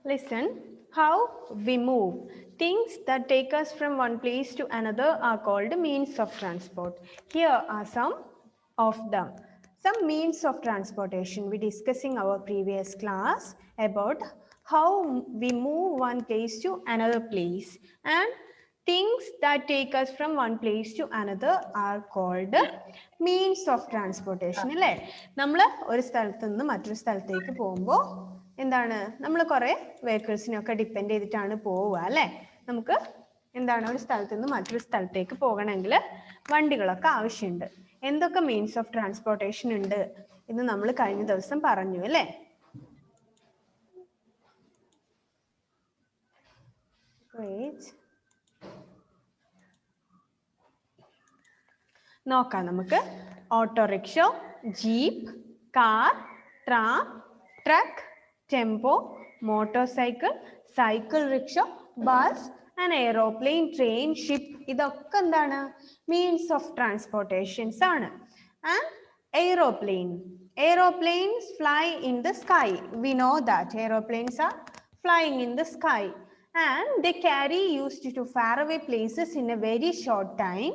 Listen, how we move. Things that take us from one place to another are called means of transport. Here are some of them. Some means of transportation. We discussing our previous class about how we move one place to another place, and things that take us from one place to another are called means of transportation. അല്ലേ? നമ്മൾ ഒരു സ്ഥലത്ത് നിന്ന് മറ്റൊരു സ്ഥലത്തേക്ക് പോകുമ്പോൾ എന്താണ്, നമ്മൾ കുറേ വെഹിക്കിൾസിനൊക്കെ ഡിപ്പെൻഡ് ചെയ്തിട്ടാണ് പോവുക അല്ലേ? നമുക്ക് എന്താണ്, ഒരു സ്ഥലത്ത് നിന്ന് മറ്റൊരു സ്ഥലത്തേക്ക് പോകണമെങ്കിൽ വണ്ടികളൊക്കെ ആവശ്യമുണ്ട്. എന്തൊക്കെ മീൻസ് ഓഫ് ട്രാൻസ്പോർട്ടേഷൻ ഉണ്ട് എന്ന് നമ്മൾ കഴിഞ്ഞ ദിവസം പറഞ്ഞു അല്ലേ? നോക്കാം നമുക്ക്. Autorickshaw, jeep, car, tram, truck, tempo, motorcycle rickshaw, bus and aeroplane, train, ship, ഇതൊക്കെ എന്താണ്, മീൻസ് ഓഫ് ട്രാൻസ്പോർട്ടേഷൻസ് ആണ്. And aeroplanes fly in the sky. We know that aeroplanes are flying in the sky, and they carry used to faraway places in a very short time.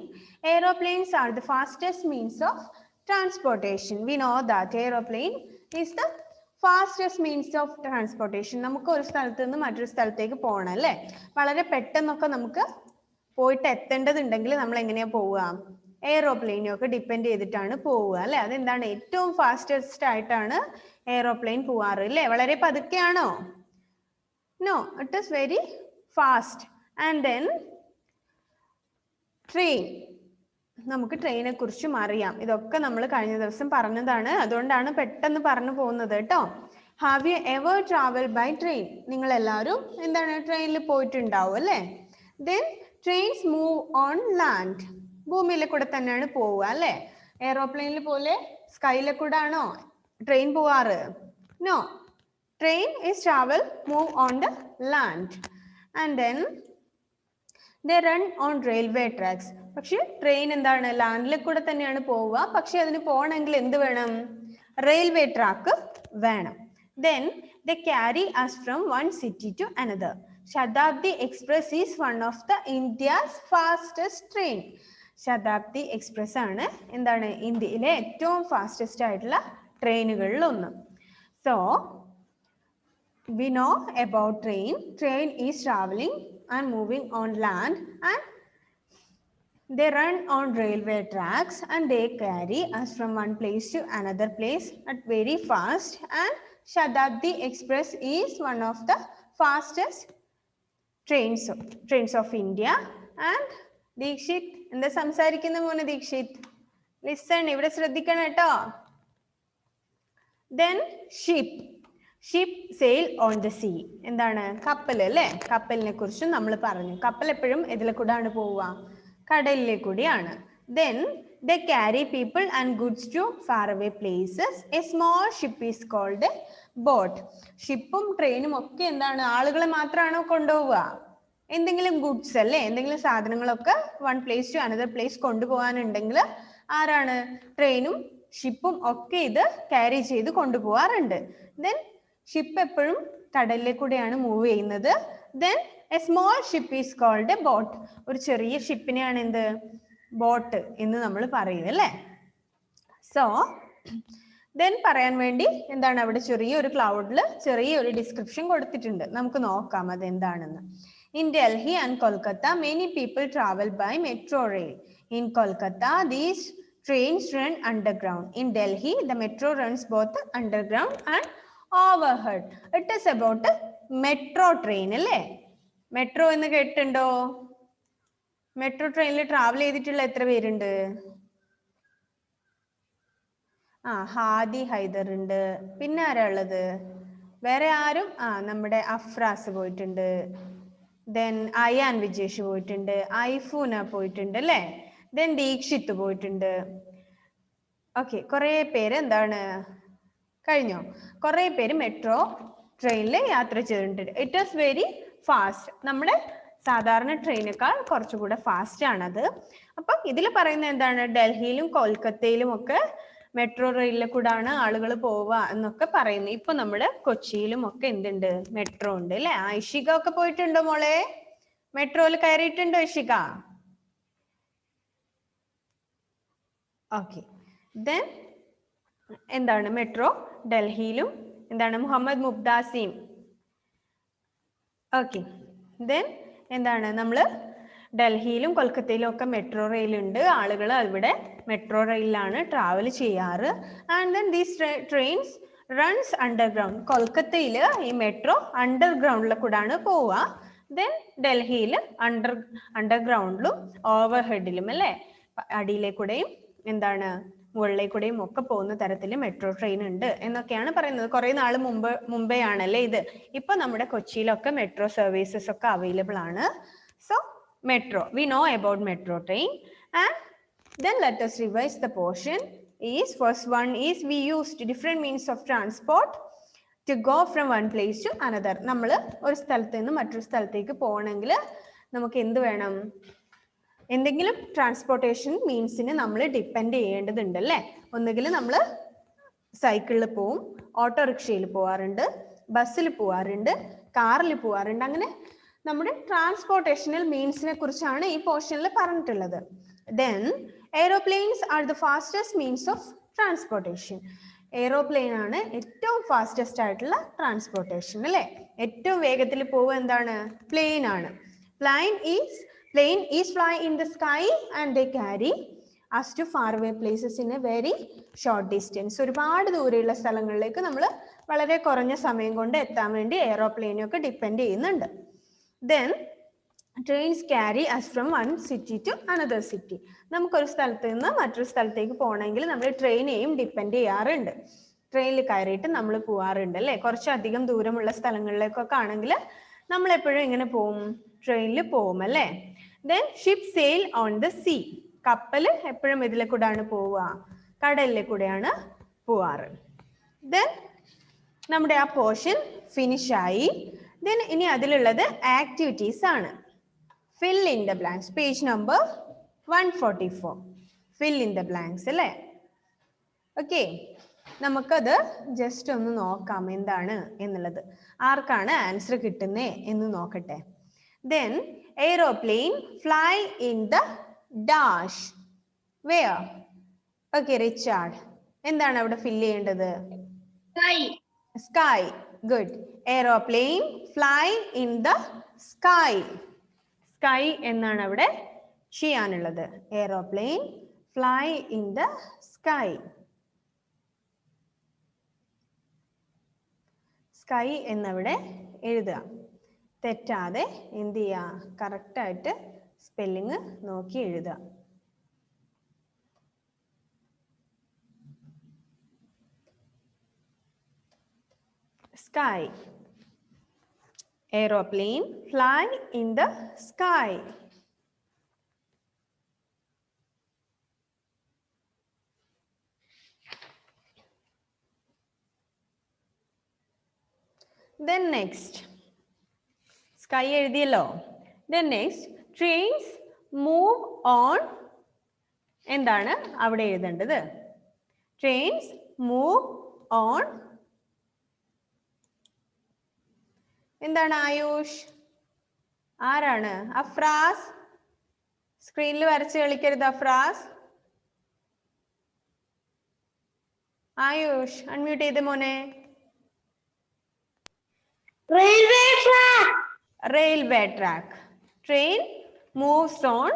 Aeroplanes are the fastest means of transportation. We know that aeroplane is the fastest means of transportation. നമുക്ക് ഒരു സ്ഥലത്ത് നിന്ന് മറ്റൊരു സ്ഥലത്തേക്ക് പോകണം അല്ലേ? വളരെ പെട്ടെന്നൊക്കെ നമുക്ക് പോയിട്ട് എത്തേണ്ടതുണ്ടെങ്കിൽ നമ്മൾ എങ്ങനെയാ പോവുക? എയറോപ്ലെയിനൊക്കെ ഡിപ്പെൻഡ് ചെയ്തിട്ടാണ് പോവുക അല്ലേ? അതെന്താണ്, ഏറ്റവും ഫാസ്റ്റസ്റ്റ് ആയിട്ടാണ് എയറോപ്ലെയിൻ പോവാറ് അല്ലേ? വളരെ പതുക്കെയാണോ? No, it is very fast. And then train. നമുക്ക് ട്രെയിനെ കുറിച്ചും അറിയാം. ഇതൊക്കെ നമ്മൾ കഴിഞ്ഞ ദിവസം പറഞ്ഞതാണ്, അതുകൊണ്ടാണ് പെട്ടെന്ന് പറഞ്ഞു പോകുന്നത് കേട്ടോ. Have you ever travel by train? നിങ്ങൾ എല്ലാവരും എന്താണ്, ട്രെയിനിൽ പോയിട്ടുണ്ടാവും അല്ലേ? Then trains move on land. ഭൂമിയിലെ കൂടെ തന്നെയാണ് പോവുക അല്ലേ? എയറോപ്ലെയിനിൽ പോലെ സ്കൈയിലെ കൂടെ ആണോ ട്രെയിൻ പോവാറ്? No, train is travel move on the land, and then they run on railway tracks. പക്ഷെ ട്രെയിൻ എന്താണ്, ലാൻഡിൽ കൂടെ തന്നെയാണ് പോവുക, പക്ഷെ അതിന് പോകണമെങ്കിൽ എന്ത് വേണം? റെയിൽവേ ട്രാക്ക് വേണം. then they carry us from one city to another. Shatabdi express is one of the India's fastest train. Shatabdi express ആണ് എന്താണ്, ഇന്ത്യയിലെ ഏറ്റവും ഫാസ്റ്റസ്റ്റ് ആയിട്ടുള്ള ട്രെയിനുകളിൽ ഒന്ന്. So we know about train. Train is traveling and moving on land, and they run on railway tracks, and they carry us from one place to another place at very fast. And Shatabdi Express is one of the fastest trains of India. And Dikshit, എന്താ സംസാരിക്കുന്ന മോനെ Dikshit? Listen, ഇവിടെ ശ്രദ്ധിക്കണം കേട്ടോ. Then ship sale on the sea. എന്താണ്, കപ്പൽ അല്ലേ? കപ്പലിനെ കുറിച്ചും നമ്മൾ പറഞ്ഞു. കപ്പൽ എപ്പോഴും ഇതിലെ കൂടെയാണ് പോവുക, കടലിലെ കൂടിയാണ്. Then they carry people and goods to far away places. A small ship is called boat. ഷിപ്പും ട്രെയിനും ഒക്കെ എന്താണ്, ആളുകളെ മാത്രമാണോ കൊണ്ടുപോവുക? എന്തെങ്കിലും ഗുഡ്സ് അല്ലേ, എന്തെങ്കിലും സാധനങ്ങളൊക്കെ one place to another place കൊണ്ടുപോകാനുണ്ടെങ്കിൽ ആരാണ്? ട്രെയിനും ഷിപ്പും ഒക്കെ ഇത് ക്യാരി ചെയ്ത് കൊണ്ടുപോകാറുണ്ട്. ദെൻ ഷിപ്പ് എപ്പോഴും കടലിലെ കൂടെയാണ് മൂവ് ചെയ്യുന്നത്. Then a small ship is called a boat. ഒരു ചെറിയ ഷിപ്പിനെയാണ് എന്ത്, ബോട്ട് എന്ന് നമ്മൾ പറയും അല്ലേ? സോ ദെൻ പറയാൻ വേണ്ടി എന്താണ്, അവിടെ ചെറിയൊരു ക്ലൗഡിൽ ചെറിയൊരു ഡിസ്ക്രിപ്ഷൻ കൊടുത്തിട്ടുണ്ട്. നമുക്ക് നോക്കാം അതെന്താണെന്ന്. In Delhi and Kolkata many people travel by metro rail. In Kolkata these trains run underground. In Delhi, the metro runs both underground and overhead. It is about a metro train അല്ലേ? മെട്രോ എന്ന് കേട്ടിട്ടുണ്ടോ? മെട്രോ ട്രെയിനിൽ travel ചെയ്തിട്ടുള്ള എത്ര പേരുണ്ട്? ഹാദി ഹൈദർ ഉണ്ട്. പിന്നെ ആരാ ഉള്ളത്? വേറെ ആരും? നമ്മുടെ അഫ്രാസ് പോയിട്ടുണ്ട്. ദെൻ അയാൻ വിജേഷ് പോയിട്ടുണ്ട്. ഐഫൂന പോയിട്ടുണ്ട് അല്ലേ? ദെൻ ദീക്ഷിത്ത് പോയിട്ടുണ്ട്. ഓക്കെ, കുറേ പേര് എന്താണ് കഴിഞ്ഞോ? കുറേ പേര് മെട്രോ ട്രെയിനിൽ യാത്ര ചെയ്തിട്ടുണ്ട്. It is very fast. നമ്മുടെ സാധാരണ ട്രെയിനേക്കാൾ കുറച്ചുകൂടെ ഫാസ്റ്റ് ആണത്. അപ്പം ഇതിൽ പറയുന്നത് എന്താണ്, ഡൽഹിയിലും കൊൽക്കത്തയിലും ഒക്കെ മെട്രോ റെയിലിൽ കൂടാണ് ആളുകൾ പോവുക എന്നൊക്കെ പറയുന്നു. ഇപ്പൊ നമ്മുടെ കൊച്ചിയിലും ഒക്കെ എന്തുണ്ട്, മെട്രോ ഉണ്ട് അല്ലെ. ഇഷിക ഒക്കെ പോയിട്ടുണ്ടോ മോളെ? മെട്രോയിൽ കയറിയിട്ടുണ്ടോ ഇഷിക? ഓക്കെ. ദെൻ എന്താണ് മെട്രോ ഡൽഹിയിലും എന്താണ് മുഹമ്മദ് മുബ്ദാസിം. ഓക്കെ. ദെൻ എന്താണ് നമ്മൾ ഡൽഹിയിലും കൊൽക്കത്തയിലും ഒക്കെ മെട്രോ റെയിൽ ഉണ്ട്. ആളുകൾ അവിടെ മെട്രോ റെയിലാണ് ട്രാവൽ ചെയ്യാറ്. And then these trains runs underground. കൊൽക്കത്തയിൽ ഈ മെട്രോ അണ്ടർഗ്രൗണ്ടിൽ കൂടാണ് പോവുക. ദെൻ ഡൽഹിയിൽ അണ്ടർഗ്രൗണ്ടിലും ഓവർ ഹെഡിലും അല്ലേ, അടിയിലേക്കൂടെയും എന്താണ് മുകളിലേക്കൂടെയും ഒക്കെ പോകുന്ന തരത്തിൽ മെട്രോ ട്രെയിൻ ഉണ്ട് എന്നൊക്കെയാണ് പറയുന്നത്. കുറെ നാൾ മുമ്പേ ആണല്ലേ ഇത്. ഇപ്പൊ നമ്മുടെ കൊച്ചിയിലൊക്കെ മെട്രോ സർവീസസ് ഒക്കെ അവൈലബിൾ ആണ്. So metro, we know about metro train. And then let us revise the portion. First one is we used different means of transport to go from one place to another. നമ്മൾ ഒരു സ്ഥലത്ത് നിന്ന് മറ്റൊരു സ്ഥലത്തേക്ക് പോകണമെങ്കിൽ നമുക്ക് എന്ത് വേണം? എന്തെങ്കിലും ട്രാൻസ്പോർട്ടേഷൻ മീൻസിന് നമ്മൾ ഡിപ്പെൻഡ് ചെയ്യേണ്ടതുണ്ട് അല്ലേ. ഒന്നുകിൽ നമ്മൾ സൈക്കിളിൽ പോവും, ഓട്ടോറിക്ഷയിൽ പോവാറുണ്ട്, ബസ്സിൽ പോവാറുണ്ട്, കാറിൽ പോവാറുണ്ട്. അങ്ങനെ നമ്മുടെ ട്രാൻസ്പോർട്ടേഷണൽ മീൻസിനെ കുറിച്ചാണ് ഈ പോർഷനിൽ പറഞ്ഞിട്ടുള്ളത്. Then aeroplanes are the fastest means of transportation. Aeroplane ആണ് ഏറ്റവും ഫാസ്റ്റസ്റ്റ് ആയിട്ടുള്ള ട്രാൻസ്പോർട്ടേഷൻ അല്ലേ. ഏറ്റവും വേഗത്തിൽ പോവുക എന്താണ്? പ്ലെയിൻ ആണ്. Plain is fly in the sky and they carry us to far away places in a very short distance. ഒരുപാട് ദൂരെയുള്ള സ്ഥലങ്ങളിലേക്ക് നമ്മൾ വളരെ കുറഞ്ഞ സമയം കൊണ്ട് എത്താൻ വേണ്ടി എയ്റോപ്ലെയിനൊക്കെ ഡിപ്പെൻഡ് ചെയ്യുന്നുണ്ട്. Then trains carry us from one city to another city. നമുക്കൊരു സ്ഥലത്ത് നിന്ന് മറ്റൊരു സ്ഥലത്തേക്ക് പോകണമെങ്കിൽ നമ്മൾ ട്രെയിനെയും ഡിപ്പെൻഡ് ചെയ്യാറുണ്ട്. ട്രെയിനിൽ കയറിയിട്ട് നമ്മൾ പോവാറുണ്ട് അല്ലേ. കുറച്ചധികം ദൂരമുള്ള സ്ഥലങ്ങളിലേക്കൊക്കെ ആണെങ്കിൽ നമ്മൾ എപ്പോഴും ഇങ്ങനെ പോവും, ട്രെയിനിൽ പോവും അല്ലേ. Then ships sail on the sea. കപ്പൽ എപ്പോഴും ഇതിലെ കൂടെയാണ് പോവുക, കടലിലെ കൂടെയാണ് പോവാറ്. Then നമ്മുടെ ആ പോർഷൻ ഫിനിഷ് ആയി. Then ഇനി അതിലുള്ളത് ആക്ടിവിറ്റീസ് ആണ്. Fill in the blanks. Page number 144. Fill in the blanks അല്ലേ. ഓക്കെ, നമുക്കത് ജസ്റ്റ് ഒന്ന് നോക്കാം എന്താണ് എന്നുള്ളത്. ആർക്കാണ് ആൻസർ കിട്ടുന്നേ എന്ന് നോക്കട്ടെ. Then aeroplane fly in the dash. Where? Okay, Richard, എന്താണ് അവിടെ ഫില്ല് ചെയ്യേണ്ടത്? Sky. Good. Aeroplane fly in the sky. Sky എന്നാണ് അവിടെ ചെയ്യാനുള്ളത്. Aeroplane fly in the sky. Sky എന്നവിടെ എഴുതുക. തെറ്റാതെ എന്ത് ചെയ്യുക? കറക്റ്റായിട്ട് സ്പെല്ലിങ് നോക്കി എഴുതുക. Sky. Aeroplane fly in the sky. Then next, sky എഴുതിയല്ലോ. Then next, trains move on. എന്താണ് അവിടെ എഴുതേണ്ടത്? Trains move on. എന്താണ് ആയുഷ്? ആരാണ്? അഫ്രാസ്. സ്ക്രീനിൽ വരച്ച് കളിക്കരുത് അഫ്രാസ്. ആയുഷ് അൺമ്യൂട്ട് ചെയ്ത് മോനെ. Railway track. Train moves on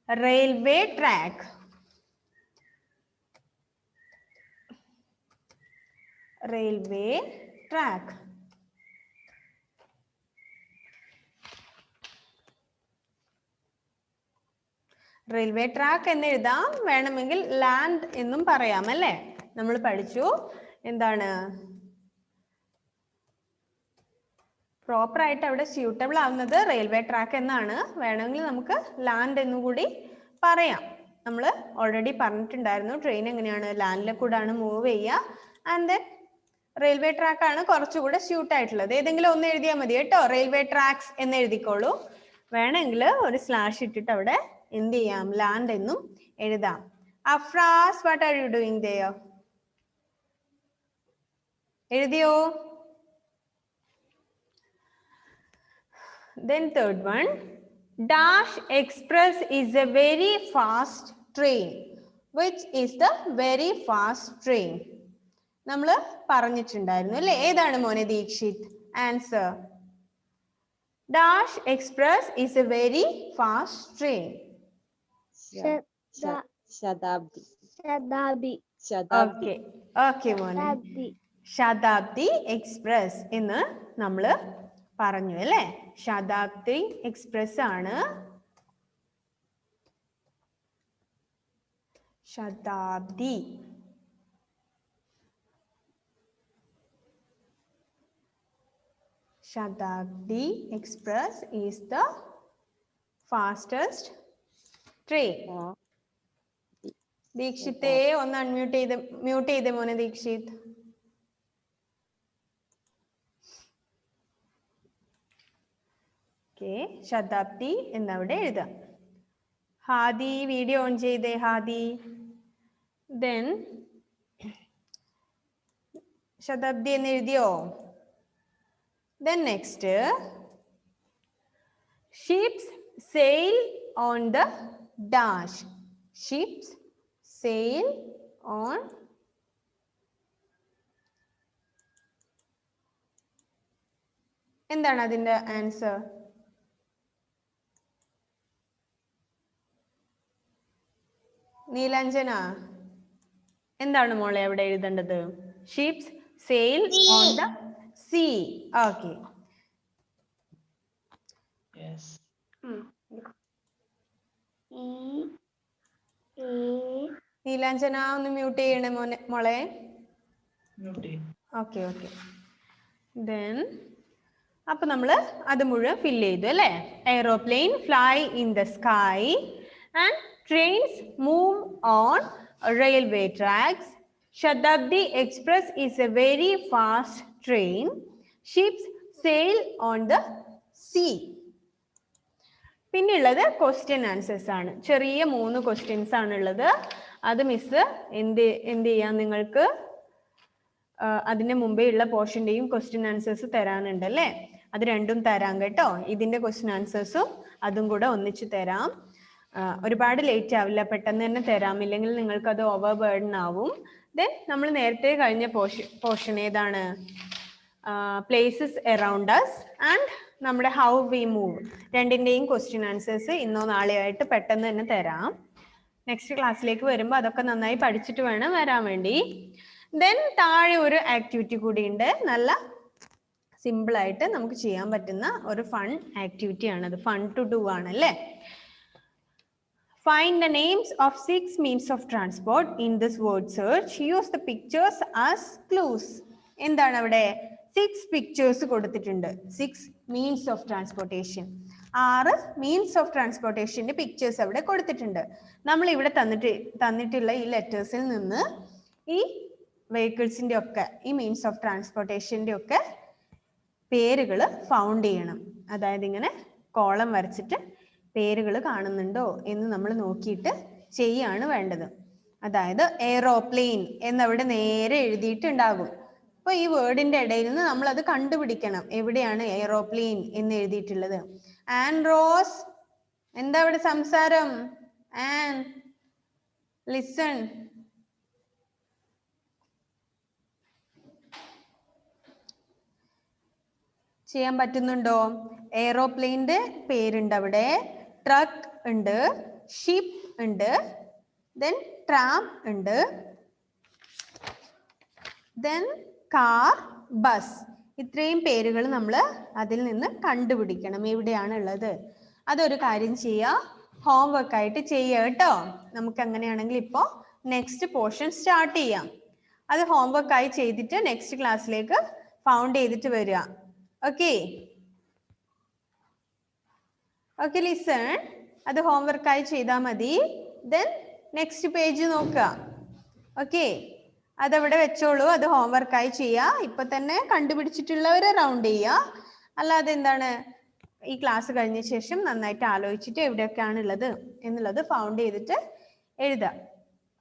railway track. Railway track. Railway track എന്ന് എഴുതാം, വേണമെങ്കിൽ ലാൻഡ് എന്നും പറയാം അല്ലേ. നമ്മൾ പഠിച്ചു എന്താണ് പ്രോപ്പർ ആയിട്ട് അവിടെ സ്യൂട്ടബിൾ ആവുന്നത് റെയിൽവേ ട്രാക്ക് എന്നാണ്. വേണമെങ്കിൽ നമുക്ക് ലാൻഡ് എന്നും കൂടി പറയാം. നമ്മൾ ഓൾറെഡി പറഞ്ഞിട്ടുണ്ടായിരുന്നു ട്രെയിൻ എങ്ങനെയാണ് ലാൻഡിലെ കൂടാണ് മൂവ് ചെയ്യുക. ആൻഡ് ദെൻ റെയിൽവേ ട്രാക്ക് ആണ് കുറച്ചുകൂടെ സ്യൂട്ട് ആയിട്ടുള്ളത്. ഏതെങ്കിലും ഒന്ന് എഴുതിയാൽ മതി കേട്ടോ. റെയിൽവേ ട്രാക്സ് എന്ന് എഴുതിക്കോളൂ. വേണമെങ്കിൽ ഒരു സ്ലാഷ് ഇട്ടിട്ട് അവിടെ എന്ത് ചെയ്യാം? ലാൻഡ് എന്നും എഴുതാം. Afras, what are you doing there? എഴുതിയോ? Then third one, Dash Express is a very fast train. Which is the very fast train? നമ്മൾ പറഞ്ഞിട്ടുണ്ടായിരുന്നു അല്ലേ? ഏതാണ് മോനെ Dikshit? Answer. Dash Express is a very fast train. Shatabdi. Okay. Okay മോനെ. ശതാബ്ദി express എന്ന് നമ്മൾ പറഞ്ഞു അല്ലേ? ശതാബ്ദി എക്സ്പ്രസ് ആണ് ശതാബ്ദി. Shatabdi Express is the fastest train. ദീക്ഷിത്തെ ഒന്ന് മ്യൂട്ട് ചെയ്തേ മോനെ ദീക്ഷിത്. ഓക്കെ, ശതാബ്ദി എന്നവിടെ എഴുതാം. ഹാദി വീഡിയോ ഓൺ ചെയ്തേ ഹാദി. ദെൻ ശതാബ്ദി എന്ന് എഴുതിയോ? Then next, ships sail on the dash. Ships sail on എന്താണ് അതിന്റെ ആൻസർ? നീലാഞ്ജന, എന്താണ് മോളെ അവിടെ എഴുതേണ്ടത്? Ships sale on the sea. Okay. Neelanjana ഒന്ന് മ്യൂട്ട് ചെയ്യണേ മോളെ. Okay okay. ദെൻ അപ്പൊ നമ്മള് അത് മുഴുവൻ ഫില്ല് ചെയ്തു അല്ലേ? Aeroplane fly in the sky and trains move on railway tracks. Shatabdi Express is a very fast train. Ships sail on the sea. പിന്നുള്ളത് ക്വസ്റ്റ്യൻ ആൻസേഴ്സ് ആണ്. ചെറിയ 3 ക്വസ്റ്റ്യൻസ് ആണുള്ളത്. അത് മിസ് എന്ത് ചെയ്യാം, നിങ്ങൾക്ക് അതിന്റെ മുമ്പേ ഉള്ള പോർഷന്റെയും ക്വസ്റ്റ്യൻ ആൻസേഴ്സ് തരാനുണ്ട് അല്ലേ? അത് രണ്ടും തരാം കേട്ടോ. ഇതിന്റെ ക്വസ്റ്റ്യൻ ആൻസേഴ്സും അതും കൂടെ ഒന്നിച്ച് തരാം. ഒരുപാട് ലേറ്റ് ആവില്ല, പെട്ടെന്ന് തന്നെ തരാം. ഇല്ലെങ്കിൽ നിങ്ങൾക്ക് അത് ഓവർ ബേർഡൻ ആവും. ദെൻ നമ്മൾ നേരത്തെ കഴിഞ്ഞ പോർഷൻ ഏതാണ്? പ്ലേസസ് അറൗണ്ട് അസ് ആൻഡ് നമ്മുടെ ഹൗ വി മൂവ്. രണ്ടിൻ്റെയും ക്വസ്റ്റ്യൻ ആൻസേഴ്സ് ഇന്നോ നാളെയോ ആയിട്ട് പെട്ടെന്ന് തന്നെ തരാം. നെക്സ്റ്റ് ക്ലാസ്സിലേക്ക് വരുമ്പോൾ അതൊക്കെ നന്നായി പഠിച്ചിട്ട് വേണം വരാൻ വേണ്ടി. ദെൻ താഴെ ഒരു ആക്ടിവിറ്റി കൂടി ഉണ്ട്. നല്ല സിമ്പിൾ ആയിട്ട് നമുക്ക് ചെയ്യാൻ പറ്റുന്ന ഒരു ഫൺ ആക്ടിവിറ്റി ആണ്. അത് ഫൺ ടു ഡു ആണല്ലേ? Find the names of 6 means of transport in this word search. Use the pictures as clues. എന്താണ് അവിടെ? 6 പിക്ചേഴ്സ് കൊടുത്തിട്ടുണ്ട്. 6 means of transportation. 6 means of ട്രാൻസ്പോർട്ടേഷന്റെ പിക്ചേഴ്സ് അവിടെ കൊടുത്തിട്ടുണ്ട്. നമ്മൾ ഇവിടെ തന്നിട്ടുള്ള ഈ ലെറ്റേഴ്സിൽ നിന്ന് ഈ വെഹിക്കിൾസിന്റെ ഒക്കെ, ഈ മീൻസ് ഓഫ് ട്രാൻസ്പോർട്ടേഷന്റെ ഒക്കെ പേരുകൾ ഫൗണ്ട് ചെയ്യണം. അതായത് ഇങ്ങനെ കോളം വരച്ചിട്ട് പേരുകൾ കാണുന്നുണ്ടോ എന്ന് നമ്മൾ നോക്കിയിട്ട് ചെയ്യാണ് വേണ്ടത്. അതായത് എയ്റോപ്ലെയിൻ എന്നവിടെ നേരെ എഴുതിയിട്ടുണ്ടാകും. അപ്പൊ ഈ വേർഡിന്റെ ഇടയിൽ നിന്ന് നമ്മൾ അത് കണ്ടുപിടിക്കണം. എവിടെയാണ് എയ്റോപ്ലെയിൻ എന്ന് എഴുതിയിട്ടുള്ളത്? ആൻ റോസ്, എന്താ അവിടെ സംസാരം? An listen. ചെയ്യാൻ പറ്റുന്നുണ്ടോ? എയ്റോപ്ലെയിന്റെ പേരുണ്ട് അവിടെ, ട്രക്ക് ഉണ്ട്, ഷിപ്പ് ഉണ്ട്, ദെൻ ട്രാം ഉണ്ട്, ദെൻ കാർ, ബസ്. ഇത്രയും പേരുകൾ നമ്മൾ അതിൽ നിന്ന് കണ്ടുപിടിക്കണം എവിടെയാണ് ഉള്ളത്. അതൊരു കാര്യം ചെയ്യുക, ഹോംവർക്ക് ആയിട്ട് ചെയ്യുക കേട്ടോ. നമുക്ക് അങ്ങനെയാണെങ്കിൽ ഇപ്പോൾ നെക്സ്റ്റ് പോർഷൻ സ്റ്റാർട്ട് ചെയ്യാം. അത് ഹോംവർക്ക് ആയി ചെയ്തിട്ട് നെക്സ്റ്റ് ക്ലാസ്സിലേക്ക് ഫൗണ്ട് ചെയ്തിട്ട് വരിക. Okay okay listen. അത് ഹോംവർക്ക് ആയി ചെയ്താൽ മതി. ദെൻ നെക്സ്റ്റ് പേജ് നോക്കുക. ഓക്കെ, അതവിടെ വെച്ചോളൂ. അത് ഹോംവർക്ക് ആയി ചെയ്യുക. ഇപ്പൊ തന്നെ കണ്ടുപിടിച്ചിട്ടുള്ളവരെ റൗണ്ട് ചെയ്യുക. അല്ലാതെ എന്താണ്, ഈ ക്ലാസ് കഴിഞ്ഞ ശേഷം നന്നായിട്ട് ആലോചിച്ചിട്ട് എവിടെയൊക്കെയാണ് ഉള്ളത് എന്നുള്ളത് ഫൗണ്ട് ചെയ്തിട്ട് എഴുതുക.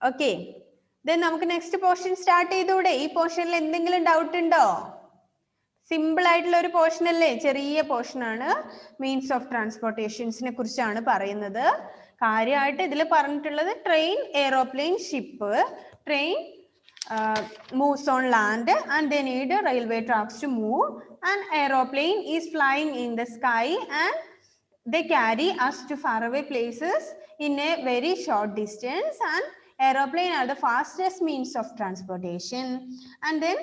ഓക്കെ, ദെൻ നമുക്ക് നെക്സ്റ്റ് പോർഷൻ സ്റ്റാർട്ട് ചെയ്തൂടെ? ഈ പോർഷനിൽ എന്തെങ്കിലും ഡൗട്ട് ഉണ്ടോ? സിമ്പിൾ ആയിട്ടുള്ള ഒരു പോർഷൻ അല്ലേ, ചെറിയ പോർഷൻ ആണ്. മീൻസ് ഓഫ് ട്രാൻസ്പോർട്ടേഷൻസിനെ കുറിച്ചാണ് പറയുന്നത്. കാര്യമായിട്ട് ഇതിൽ പറഞ്ഞിട്ടുള്ളത് train, aeroplane, ship. Train moves on land and they need railway tracks to move. An aeroplane is flying in the sky and they carry us to faraway places in a very short distance. And aeroplane are the fastest means of transportation. And then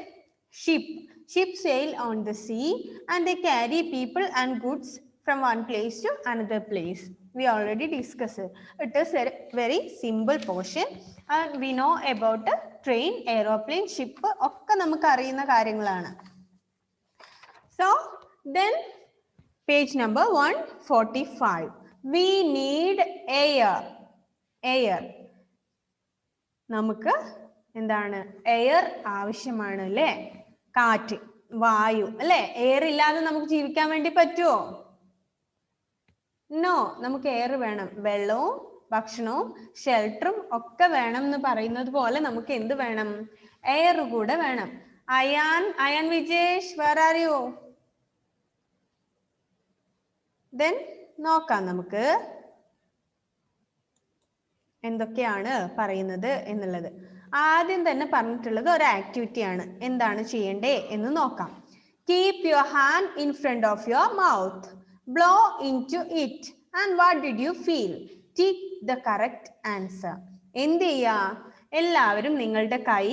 ship sail on the sea and they carry people and goods from one place to another place. We already discussed it. It is a very simple portion and we know about train, aeroplane, ship ഒക്കെ നമുക്ക് അറിയുന്ന കാര്യങ്ങളാണ്. So then page number 145. We need air. Air. നമുക്ക് എന്താണ്? Air ആവശ്യമാണ് അല്ലേ? കാറ്റ്, വായു അല്ലേ? എയർ ഇല്ലാതെ നമുക്ക് ജീവിക്കാൻ വേണ്ടി പറ്റുമോ? നോ, നമുക്ക് എയർ വേണം. വെള്ളവും ഭക്ഷണവും ഷെൽട്ടറും ഒക്കെ വേണം എന്ന് പറയുന്നത് പോലെ നമുക്ക് എന്ത് വേണം? എയർ കൂടെ വേണം. Ayan Vijesh, where are you? Then നോക്കാം നമുക്ക് എന്തൊക്കെയാണ് പറയുന്നത് എന്നുള്ളത്. ആദ്യം തന്നെ പറഞ്ഞിട്ടുള്ളത് ഒരു ആക്ടിവിറ്റി ആണ്. എന്താണ് ചെയ്യേണ്ടേ എന്ന് നോക്കാം. Keep your hand in front of your mouth. Blow into it and what did you feel? Tick the correct answer. എന്ത് ചെയ്യാ? എല്ലാവരും നിങ്ങളുടെ കൈ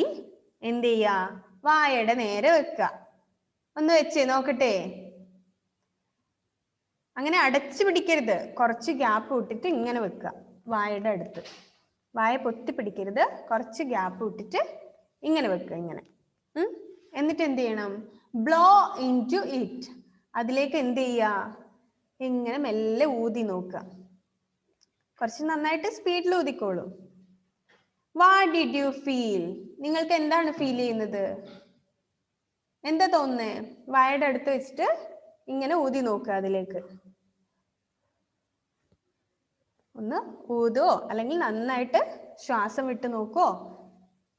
എന്ത് ചെയ്യാ? വായയുടെ നേരെ വെക്കുക. ഒന്ന് വെച്ചേ നോക്കട്ടെ. അങ്ങനെ അടച്ചു പിടിക്കരുത്, കുറച്ച് ഗ്യാപ്പ് വിട്ടിട്ട് ഇങ്ങനെ വെക്കുക. വായയുടെ അടുത്ത് വായ പൊത്തി പിടിക്കരുത്, കുറച്ച് ഗ്യാപ്പ് വിട്ടിട്ട് ഇങ്ങനെ വെക്കുക. ഇങ്ങനെ എന്നിട്ട് എന്ത് ചെയ്യണം? Blow into it. അതിലേക്ക് എന്ത് ചെയ്യുക? ഇങ്ങനെ മെല്ലെ ഊതി നോക്കുക. കുറച്ച് നന്നായിട്ട് സ്പീഡിൽ ഊതിക്കോളൂ. What did you feel? നിങ്ങൾക്ക് എന്താണ് ഫീൽ ചെയ്യുന്നത്? എന്താ തോന്നുന്നേ? വായയുടെ അടുത്ത് വെച്ചിട്ട് ഇങ്ങനെ ഊതി നോക്കുക. അതിലേക്ക് ഒന്ന് ഊതോ അല്ലെങ്കിൽ നന്നായിട്ട് ശ്വാസം വിട്ട് നോക്കോ.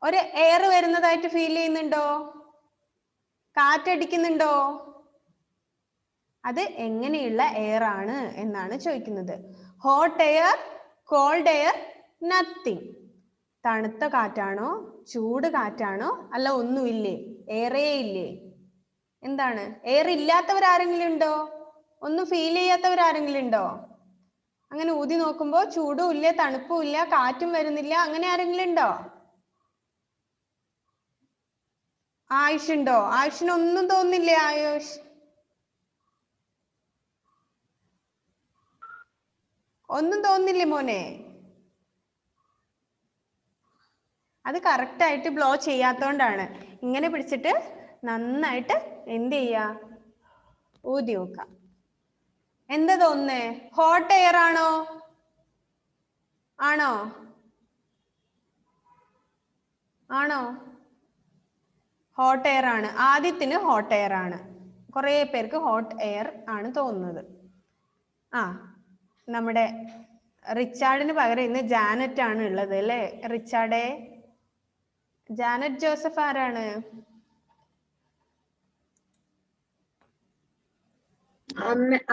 ഒരു എയർ വരുന്നതായിട്ട് ഫീൽ ചെയ്യുന്നുണ്ടോ? കാറ്റടിക്കുന്നുണ്ടോ? അത് എങ്ങനെയുള്ള എയർ ആണ് എന്നാണ് ചോദിക്കുന്നത്. Hot air, called air, nothing. തണുത്ത കാറ്റാണോ, ചൂട് കാറ്റാണോ, അല്ല ഒന്നുമില്ലേ, എയറേ ഇല്ലേ? എന്താണ്? എയർ ഇല്ലാത്തവരാരെങ്കിലും ഉണ്ടോ? ഒന്നും ഫീൽ ചെയ്യാത്തവരാരെങ്കിലും ഉണ്ടോ? അങ്ങനെ ഊതി നോക്കുമ്പോ ചൂടും ഇല്ല, തണുപ്പും ഇല്ല, കാറ്റും വരുന്നില്ല, അങ്ങനെ ആരെങ്കിലും ഉണ്ടോ? ആയുഷ് ഉണ്ടോ? ആയുഷിന് ഒന്നും തോന്നില്ലേ? ആയുഷ് ഒന്നും തോന്നില്ലേ മോനെ? അത് കറക്റ്റ് ആയിട്ട് ബ്ലോ ചെയ്യാത്തോണ്ടാണ്. ഇങ്ങനെ പിടിച്ചിട്ട് നന്നായിട്ട് എന്ത് ചെയ്യാ? ഊതി നോക്കാം. എന്താ തോന്നുന്നേ? ഹോട്ട് എയർ ആണോ? ആണോ? ആണോ? ഹോട്ട് എയർ ആണ്. ആദ്യത്തിന് ഹോട്ട് എയർ ആണ്. കുറെ പേർക്ക് ഹോട്ട് എയർ ആണ് തോന്നുന്നത്. നമ്മുടെ റിച്ചാർഡിന് പകരം ഇന്ന് ജാനറ്റ് ആണ് ഉള്ളത് അല്ലേ? റിച്ചാർഡേ, ജാനറ്റ് ജോസഫ് ആരാണ്?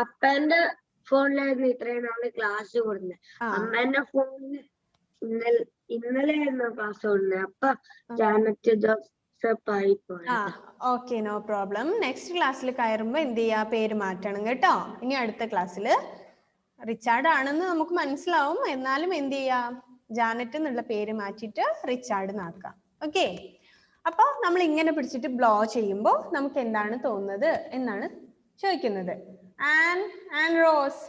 അപ്പന്റെ ഫോണിലായിരുന്നു ഇത്രയും നാളെ ക്ലാസ് കൊടുക്കുന്നത്. അമ്മേന്റെ ഫോണില് ഇന്നലെയായിരുന്നു ക്ലാസ് കൊടുക്കുന്നത്. അപ്പൊ ജാനറ്റ് ജോസഫ് ആയി പോയത്. Okay, no problem. നെക്സ്റ്റ് ക്ലാസ്സിൽ കയറുമ്പോ എന്ത് ചെയ്യാ? പേര് മാറ്റണം കേട്ടോ. ഇനി അടുത്ത ക്ലാസ്സിൽ റിച്ചാർഡ് ആണെന്ന് നമുക്ക് മനസ്സിലാവും. എന്നാലും എന്ത് ചെയ്യാ? ജാനറ്റ് എന്നുള്ള പേര് മാറ്റിയിട്ട് റിച്ചാർഡ് എന്നാക്കാം. ഓക്കെ, അപ്പൊ നമ്മൾ ഇങ്ങനെ പിടിച്ചിട്ട് ബ്ലോ ചെയ്യുമ്പോൾ നമുക്ക് എന്താണ് തോന്നുന്നത് എന്നാണ് ചോദിക്കുന്നത്. ആൻഡ്രോസ്,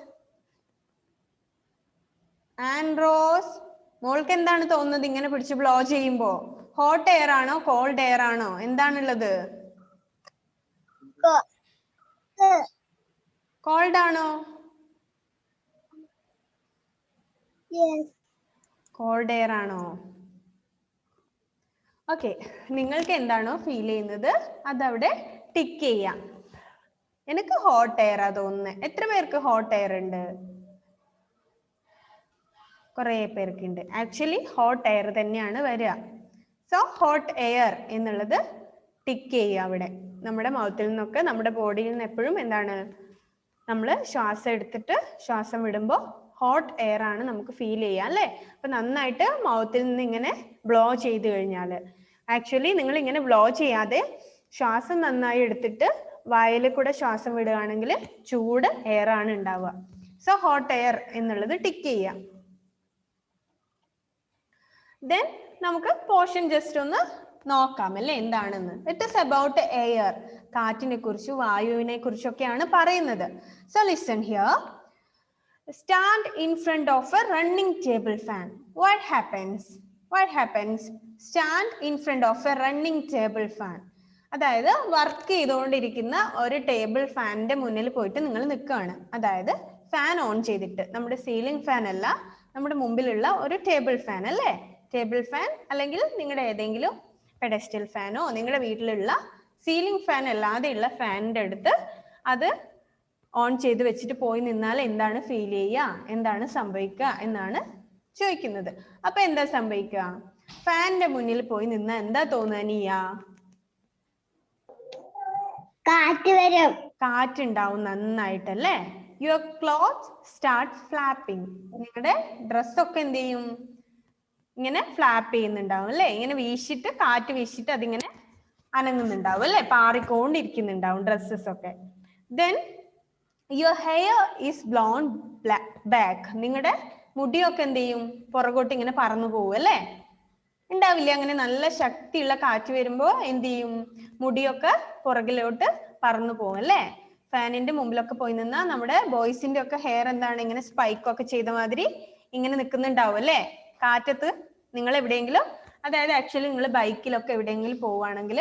മോൾക്ക് എന്താണ് തോന്നുന്നത് ഇങ്ങനെ പിടിച്ച് ബ്ലോ ചെയ്യുമ്പോ? ഹോട്ട് എയർ ആണോ, കോൾഡ് എയർ ആണോ, എന്താണുള്ളത്? കോൾഡ് ആണോ? കോൾഡ് എയർ ആണോ? ഓക്കെ, നിങ്ങൾക്ക് എന്താണോ ഫീൽ ചെയ്യുന്നത് അതവിടെ ടിക്ക് ചെയ്യാം. എനിക്ക് ഹോട്ട് എയർ ആ തോന്നുന്നത്. എത്ര പേർക്ക് ഹോട്ട് എയർ ഉണ്ട്? കുറെ പേർക്ക് ഉണ്ട്. ആക്ച്വലി ഹോട്ട് എയർ തന്നെയാണ് വരിക. സോ ഹോട്ട് എയർ എന്നുള്ളത് ടിക്ക് ചെയ്യുക അവിടെ. നമ്മുടെ മൗത്തിൽ നിന്നൊക്കെ നമ്മുടെ ബോഡിയിൽ നിന്ന് എപ്പോഴും എന്താണ്, നമ്മൾ ശ്വാസം എടുത്തിട്ട് ശ്വാസം വിടുമ്പോൾ ഹോട്ട് എയർ ആണ് നമുക്ക് ഫീൽ ചെയ്യുക അല്ലേ. അപ്പൊ നന്നായിട്ട് മൗത്തിൽ നിന്ന് ഇങ്ങനെ ബ്ലോ ചെയ്ത് കഴിഞ്ഞാൽ, ആക്ച്വലി നിങ്ങൾ ഇങ്ങനെ ബ്ലോ ചെയ്യാതെ ശ്വാസം നന്നായി എടുത്തിട്ട് വായിൽ കൂടെ ശ്വാസം വിടുകയാണെങ്കിൽ ചൂട് എയർ ആണ് ഉണ്ടാവുക. സോ ഹോട്ട് എയർ എന്നുള്ളത് ടിക്ക് ചെയ്യാം. ദെൻ നമുക്ക് പോർഷൻ ജസ്റ്റ് ഒന്ന് നോക്കാം അല്ലേ എന്താണെന്ന്. ഇറ്റ് ഈസ് അബൌട്ട് എയർ, കാറ്റിനെ കുറിച്ച് വായുവിനെ കുറിച്ചൊക്കെയാണ് പറയുന്നത്. So listen here. Stand in front of a running table fan. What happens? What happens? Stand in front of a running table fan. അതായത് വർക്ക് ചെയ്തുകൊണ്ടിരിക്കുന്ന ഒരു ടേബിൾ ഫാനിന്റെ മുന്നിൽ പോയിട്ട് നിങ്ങൾ നിൽക്കുകയാണ്. അതായത് ഫാൻ ഓൺ ചെയ്തിട്ട്, നമ്മുടെ സീലിംഗ് ഫാൻ അല്ല, നമ്മുടെ മുമ്പിലുള്ള ഒരു ടേബിൾ ഫാൻ അല്ലേ. ടേബിൾ ഫാൻ അല്ലെങ്കിൽ നിങ്ങളുടെ ഏതെങ്കിലും പെഡസ്റ്റൽ ഫാനോ നിങ്ങളുടെ വീട്ടിലുള്ള സീലിംഗ് ഫാൻ അല്ലാതെയുള്ള ഫാനിന്റെ അടുത്ത് അത് ഓൺ ചെയ്ത് വെച്ചിട്ട് പോയി നിന്നാൽ എന്താണ് ഫീൽ ചെയ്യുക, എന്താണ് സംഭവിക്കുക എന്നാണ് ചോദിക്കുന്നത്. അപ്പൊ എന്താ സംഭവിക്കുക? ഫാനിന്റെ മുന്നിൽ പോയി നിന്നാ എന്താ തോന്നുക നീയ? കാറ്റ് വരും. കാറ്റുണ്ടാവും നന്നായിട്ടല്ലേ. Your cloth start flapping. നിങ്ങളുടെ ഡ്രസ്സൊക്കെ എന്ത് ചെയ്യും? ഇങ്ങനെ ഫ്ലാപ്പ് ചെയ്യുന്നുണ്ടാവും അല്ലേ. ഇങ്ങനെ വീശിട്ട്, കാറ്റ് വീശിട്ട് അതിങ്ങനെ അനങ്ങുന്നുണ്ടാവും അല്ലേ, പാറിക്കൊണ്ടിരിക്കുന്നുണ്ടാവും ഡ്രസ്സസ് ഒക്കെ. Then your hair is blown back. നിങ്ങളുടെ മുടിയൊക്കെ എന്ത് ചെയ്യും? പുറകോട്ട് ഇങ്ങനെ പറന്നു പോകും അല്ലേ. ഉണ്ടാവില്ല അങ്ങനെ നല്ല ശക്തിയുള്ള കാറ്റ് വരുമ്പോ എന്ത് ചെയ്യും? മുടിയൊക്കെ പുറകിലോട്ട് പറന്നു പോകും അല്ലേ. ഫാനിന്റെ മുമ്പിലൊക്കെ പോയി നിന്നാ നമ്മുടെ ബോയ്സിന്റെ ഒക്കെ ഹെയർ എന്താണ് ഇങ്ങനെ സ്പൈക്കൊക്കെ ചെയ്ത മാതിരി ഇങ്ങനെ നിൽക്കുന്നുണ്ടാവും അല്ലേ കാറ്റത്ത്. നിങ്ങൾ എവിടെയെങ്കിലും, അതായത് ആക്ച്വലി നിങ്ങൾ ബൈക്കിലൊക്കെ എവിടെയെങ്കിലും പോവുകയാണെങ്കിൽ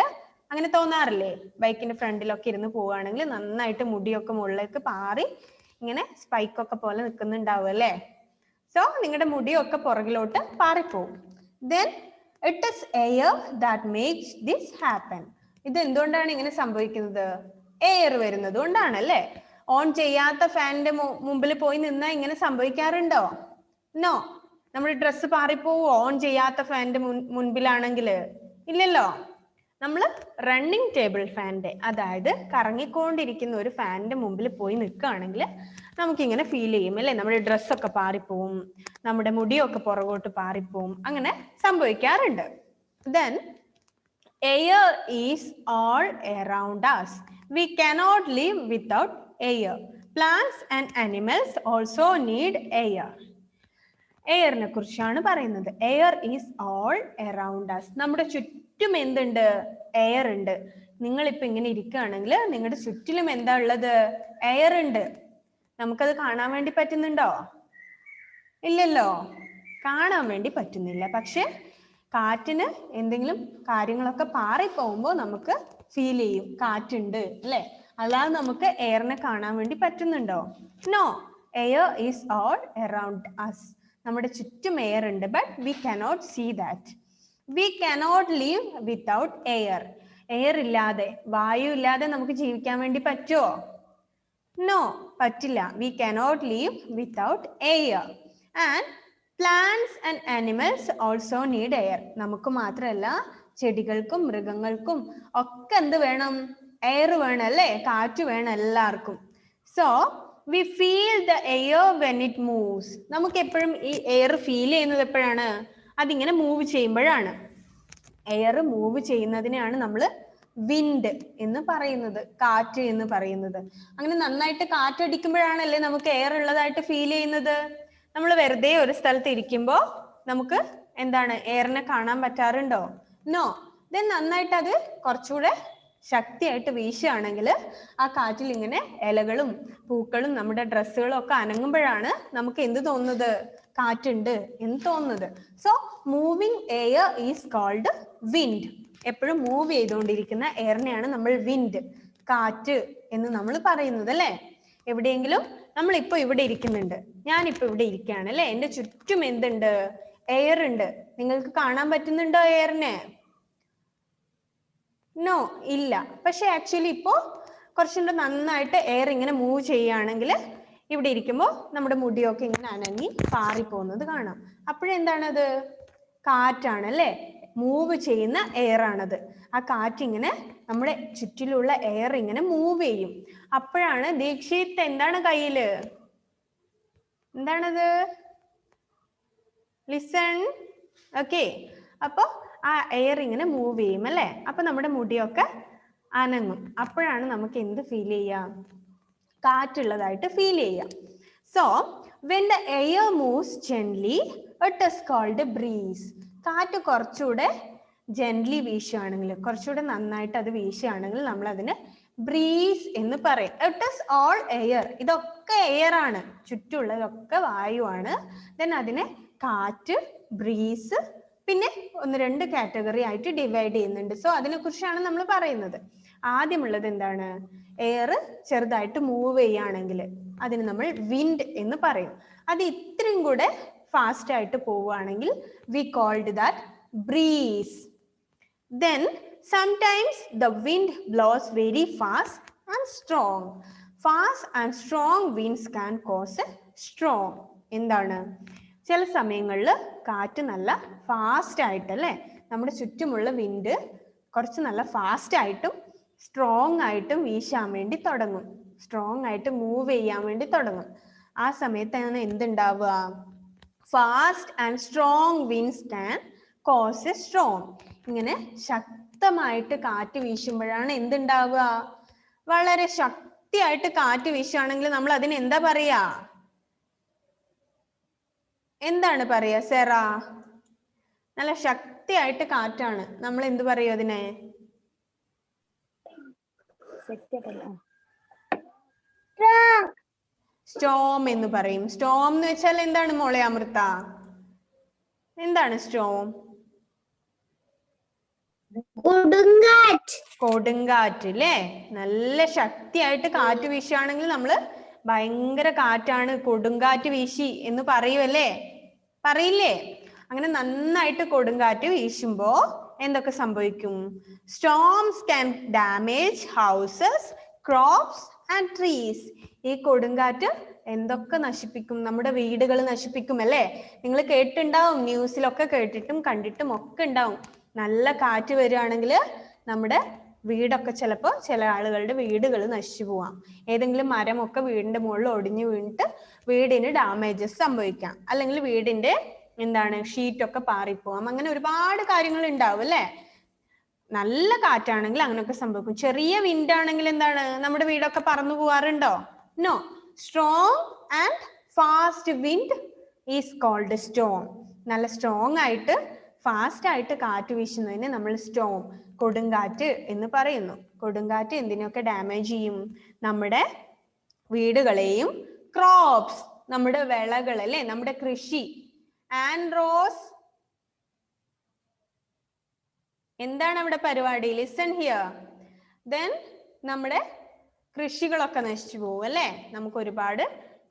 അങ്ങനെ തോന്നാറില്ലേ? ബൈക്കിന്റെ ഫ്രണ്ടിലൊക്കെ ഇരുന്ന് പോവുകയാണെങ്കിൽ നന്നായിട്ട് മുടിയൊക്കെ മുകളിലേക്ക് പാറി ഇങ്ങനെ സ്പൈക്കൊക്കെ പോലെ നിൽക്കുന്നുണ്ടാവും അല്ലേ. സോ നിങ്ങളുടെ മുടിയൊക്കെ പുറകിലോട്ട് പാറിപ്പോവും. Then it is air that makes this happen. ഇത് എന്തുകൊണ്ടാണ് ഇങ്ങനെ സംഭവിക്കുന്നത്? എയർ വരുന്നത് കൊണ്ടാണ് അല്ലേ. ഓൺ ചെയ്യാത്ത ഫാനിന്റെ മുമ്പിൽ പോയി നിന്നാ ഇങ്ങനെ സംഭവിക്കാറുണ്ടോ? നോ. നമ്മുടെ ഡ്രസ്സ് പാറിപ്പോവോ ഓൺ ചെയ്യാത്ത ഫാനിന്റെ മുൻപിലാണെങ്കിൽ? ഇല്ലല്ലോ. നമ്മൾ റണ്ണിങ് ടേബിൾ ഫാനിന്റെ, അതായത് കറങ്ങിക്കൊണ്ടിരിക്കുന്ന ഒരു ഫാനിന്റെ മുമ്പിൽ പോയി നിൽക്കുകയാണെങ്കിൽ നമുക്കിങ്ങനെ ഫീൽ ചെയ്യും അല്ലേ. നമ്മുടെ ഡ്രസ്സൊക്കെ പാറിപ്പോവും, നമ്മുടെ മുടിയൊക്കെ പുറകോട്ട് പാറിപ്പോവും, അങ്ങനെ സംഭവിക്കാറുണ്ട്. Then air is all around us. We cannot live without air. Plants and animals also need air. എയറിനെ കുറിച്ചാണ് പറയുന്നത്. Air is all around us. നമ്മുടെ ചുറ്റും എന്തുണ്ട്? എയർ ഉണ്ട്. നിങ്ങളിപ്പോ ഇങ്ങനെ ഇരിക്കുകയാണെങ്കിൽ നിങ്ങളുടെ ചുറ്റിലും എന്താ ഉള്ളത്? എയർ ഉണ്ട്. നമുക്കത് കാണാൻ വേണ്ടി പറ്റുന്നുണ്ടോ? ഇല്ലല്ലോ, കാണാൻ വേണ്ടി പറ്റുന്നില്ല. പക്ഷെ കാറ്റിന് എന്തെങ്കിലും കാര്യങ്ങളൊക്കെ പാറിപ്പോകുമ്പോൾ നമുക്ക് ഫീൽ ചെയ്യും കാറ്റുണ്ട് അല്ലെ. അല്ലാതെ നമുക്ക് എയറിനെ കാണാൻ വേണ്ടി പറ്റുന്നുണ്ടോ? No. Air is all around us. നമ്മുടെ ചുറ്റും എയർ ഉണ്ട്. But we cannot see that. We cannot live without air. എയർ ഇല്ലാതെ, വായു ഇല്ലാതെ നമുക്ക് ജീവിക്കാൻ വേണ്ടി പറ്റുമോ? നോ, പറ്റില്ല. We cannot live without air. And plants and animals also need air. നമുക്ക് മാത്രമല്ല ചെടികൾക്കും മൃഗങ്ങൾക്കും ഒക്കെ എന്ത് വേണം? എയർ വേണം അല്ലേ, കാറ്റ് വേണം എല്ലാവർക്കും. So we feel the air when it moves. നമുക്ക് എപ്പോഴും ഈ എയർ ഫീൽ ചെയ്യുന്നത് എപ്പോഴാണ്? അതിങ്ങനെ മൂവ് ചെയ്യുമ്പോഴാണ്. എയർ മൂവ് ചെയ്യുന്നതിനെയാണ് നമ്മൾ വിൻഡ് എന്ന് പറയുന്നത്, കാറ്റ് എന്ന് പറയുന്നത്. അങ്ങനെ നന്നായിട്ട് കാറ്റടിക്കുമ്പോഴാണല്ലേ നമുക്ക് എയർ ഉള്ളതായിട്ട് ഫീൽ ചെയ്യുന്നത്. നമ്മൾ വെറുതെ ഒരു സ്ഥലത്ത് ഇരിക്കുമ്പോൾ നമുക്ക് എന്താണ് എയറിനെ കാണാൻ പറ്റാറുണ്ടോ? നോ. ദെൻ നന്നായിട്ട് അത് കുറച്ചുകൂടെ ശക്തിയായിട്ട് വീശുകയാണെങ്കിൽ ആ കാറ്റിൽ ഇങ്ങനെ ഇലകളും പൂക്കളും നമ്മുടെ ഡ്രസ്സുകളും ഒക്കെ അനങ്ങുമ്പോഴാണ് നമുക്ക് എന്ത് തോന്നുന്നത്? കാറ്റുണ്ട് എന്ന് തോന്നുന്നത്. So moving air is called wind. എപ്പോഴും മൂവ് ചെയ്തുകൊണ്ടിരിക്കുന്ന എയറിനെയാണ് നമ്മൾ വിൻഡ്, കാറ്റ് എന്ന് നമ്മൾ പറയുന്നത് അല്ലേ. എവിടെയെങ്കിലും നമ്മളിപ്പോ ഇവിടെ ഇരിക്കുന്നുണ്ട്, ഞാനിപ്പോ ഇവിടെ ഇരിക്കുകയാണ് അല്ലെ. എന്റെ ചുറ്റും എന്തുണ്ട്? എയർ ഉണ്ട്. നിങ്ങൾക്ക് കാണാൻ പറ്റുന്നുണ്ടോ എയറിനെ? നോ, ഇല്ല. പക്ഷെ ആക്ച്വലി ഇപ്പോ കുറച്ചുകൂടെ നന്നായിട്ട് എയർ ഇങ്ങനെ മൂവ് ചെയ്യുകയാണെങ്കിൽ ഇവിടെ ഇരിക്കുമ്പോൾ നമ്മുടെ മുടിയൊക്കെ ഇങ്ങനെ അനങ്ങി പാറിപ്പോകുന്നത് കാണാം. അപ്പോഴെന്താണത്? കാറ്റാണ് അല്ലേ. മൂവ് ചെയ്യുന്ന എയർ ആണത്. ആ കാറ്റിങ്ങനെ നമ്മുടെ ചുറ്റിലുള്ള എയർ ഇങ്ങനെ മൂവ് ചെയ്യും. അപ്പോഴാണ് ദീക്ഷിത് എന്താണ് കയ്യില്? എന്താണത്? ലിസൺ. ഓക്കെ, അപ്പൊ ആ എയർ ഇങ്ങനെ മൂവ് ചെയ്യും അല്ലെ? അപ്പൊ നമ്മുടെ മുടിയൊക്കെ അനങ്ങും. അപ്പോഴാണ് നമുക്ക് എന്ത് ഫീൽ ചെയ്യാം? കാറ്റുള്ളതായിട്ട് ഫീൽ ചെയ്യാം. So when the air moves gently, it is called a breeze. കാറ്റ് കുറച്ചുകൂടെ ജെന്റ്ലി വീശുകയാണെങ്കിൽ, കുറച്ചുകൂടെ നന്നായിട്ട് അത് വീശുകയാണെങ്കിൽ നമ്മൾ അതിന് ബ്രീസ് എന്ന് പറയും. It is all air. ഇതൊക്കെ എയർ ആണ്, ചുറ്റുള്ളതൊക്കെ വായുവാണ്. ദെൻ അതിനെ കാറ്റ്, ബ്രീസ്, പിന്നെ 1-2 കാറ്റഗറി ആയിട്ട് ഡിവൈഡ് ചെയ്യുന്നുണ്ട്. സോ അതിനെ കുറിച്ചാണ് നമ്മൾ പറയുന്നത്. ആദ്യമുള്ളത് എന്താണ്? എയർ ചെറുതായിട്ട് മൂവ് ചെയ്യുകയാണെങ്കിൽ അതിന് നമ്മൾ വിൻഡ് എന്ന് പറയും. അത് ഇത്രയും കൂടെ ഫാസ്റ്റ് ആയിട്ട് പോവുകയാണെങ്കിൽ we called that breeze. Then sometimes the wind blows very fast and strong. Fast and strong winds can cause a storm. എന്താണ്? ചില സമയങ്ങളിൽ കാറ്റ് നല്ല ഫാസ്റ്റ് ആയിട്ട് അല്ലേ, നമ്മുടെ ചുറ്റുമുള്ള വിൻഡ് കുറച്ച് നല്ല ഫാസ്റ്റ് ആയിട്ടും സ്ട്രോങ് ആയിട്ടും വീശാൻ വേണ്ടി തുടങ്ങും, സ്ട്രോങ് ആയിട്ട് മൂവ് ചെയ്യാൻ വേണ്ടി തുടങ്ങും. ആ സമയത്താണ് എന്തുണ്ടാവുക? Fast and strong winds can cause a storm. ഇങ്ങനെ ശക്തമായിട്ട് കാറ്റ് വീശുമ്പോഴാണ് എന്തുണ്ടാവുക? വളരെ ശക്തിയായിട്ട് കാറ്റ് വീശുകയാണെങ്കിൽ നമ്മൾ അതിന് എന്താ പറയാ? എന്താണ് പറയാ സെറ? നല്ല ശക്തിയായിട്ട് കാറ്റാണ്, നമ്മൾ എന്ത് പറയും അതിനെ? സ്റ്റോം എന്ന് പറയും. സ്റ്റോം എന്ന് വെച്ചാൽ എന്താണ് മോളെ അമൃത? എന്താണ് സ്റ്റോം? കൊടുങ്കാറ്റ്. കൊടുങ്കാറ്റ് അല്ലേ? നല്ല ശക്തിയായിട്ട് കാറ്റ് വീശുകയാണെങ്കിൽ നമ്മള് ഭയങ്കര കാറ്റാണ്, കൊടുങ്കാറ്റ് വീശി എന്ന് പറയുമല്ലേ? പറയില്ലേ? അങ്ങനെ നന്നായിട്ട് കൊടുങ്കാറ്റ് വീശുമ്പോ എന്തൊക്കെ സംഭവിക്കും? Storms can damage houses, crops and trees. ഈ കൊടുങ്കാറ്റ് എന്തൊക്കെ നശിപ്പിക്കും? നമ്മുടെ വീടുകൾ നശിപ്പിക്കും അല്ലേ? നിങ്ങൾ കേട്ടിട്ടുണ്ടാവും, ന്യൂസിലൊക്കെ കേട്ടിട്ടും കണ്ടിട്ടും ഒക്കെ ഉണ്ടാവും. നല്ല കാറ്റ് വരികയാണെങ്കിൽ നമ്മുടെ വീടൊക്കെ ചിലപ്പോൾ ചില ആളുകളുടെ വീടുകൾ നശിച്ചു പോവാം. ഏതെങ്കിലും മരമൊക്കെ വീടിന്റെ മുകളിൽ ഒടിഞ്ഞു വീണിട്ട് വീടിന് ഡാമേജസ് സംഭവിക്കാം. അല്ലെങ്കിൽ വീടിന്റെ ഷീറ്റൊക്കെ പാറിപ്പോവാം. അങ്ങനെ ഒരുപാട് കാര്യങ്ങൾ ഉണ്ടാവും അല്ലേ? നല്ല കാറ്റാണെങ്കിൽ അങ്ങനെയൊക്കെ സംഭവിക്കും. ചെറിയ വിൻഡ് ആണെങ്കിൽ എന്താണ്? നമ്മുടെ വീടൊക്കെ പറന്നു പോവാറുണ്ടോ? No. Strong and fast wind is called storm. നല്ല സ്ട്രോങ് ആയിട്ട് ഫാസ്റ്റ് ആയിട്ട് കാറ്റ് വീശുന്നതിന് നമ്മൾ സ്റ്റോം, കൊടുങ്കാറ്റ് എന്ന് പറയുന്നു. കൊടുങ്കാറ്റ് എന്തിനൊക്കെ ഡാമേജ് ചെയ്യും? നമ്മുടെ വീടുകളെയും ക്രോപ്സ്, നമ്മുടെ വിളകൾ അല്ലെ, നമ്മുടെ കൃഷി. ആൻഡ് റോസ്, എന്താണ് അവിടെ പരിപാടി? Listen here. ദെൻ നമ്മുടെ കൃഷികളൊക്കെ നശിച്ചു പോകും അല്ലേ? നമുക്ക് ഒരുപാട്